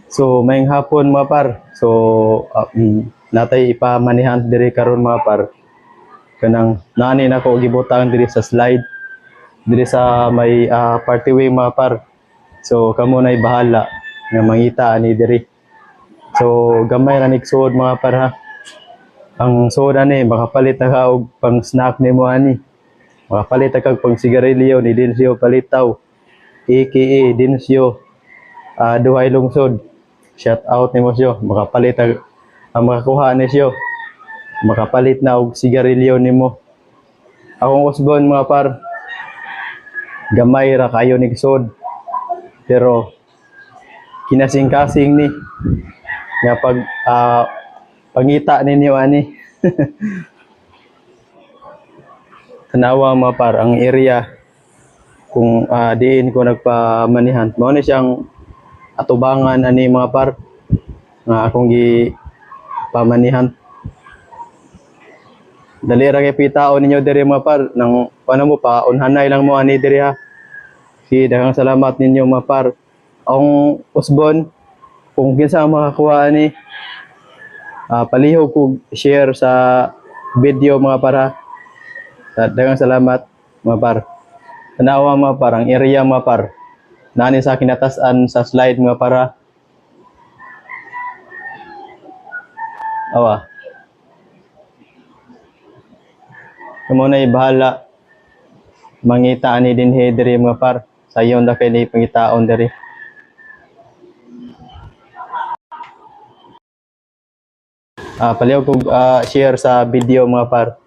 So mayong hapon mga par. So natay ipamanihan diri karon mga par. Kanang nani nako gibutang diri sa slide diri sa may party way mga par. So kamo nay bahala nga mangita ani diri. So gamay ra nigsuod mga par ha. Ang suod ani makapalit na ka og pang snack nimo ani. Makapalit na kag pang sigarilyo ni Dinsyo Palitaw. AKA Dinsyo Duhay Lungsod. Shout out nimo siyo. Makapalit ang makakuha ni siyo. Makapalit na og sigarilyo nimo. Akong usbon mga par. Gamay ra kayo nigsuod. Pero kinasing-kasing ni nga pag pangita ninyo ani. Tanawa mga par ang area kung diin ko nagpamanihan. Mao ni siyang atubangan ani mga par nga akong gi pamanihan. Dali ra kay pitaon ninyo diri mga par nang paano mo pa unhanay lang mo ani diri ha. Si daghang salamat ninyo mga par. Ang usbon kung kinsa makakuha ani palihog ko share sa video mga para. Daghang salamat mga par. Tanawa mga par ang area mga par. Nani sa kinatasan sa slide mga para. Awa. Kamo na bahala mangita ani dinhi diri mga par. Sayon na kay ni pangitaon diri. Palihog ko share sa video mga par.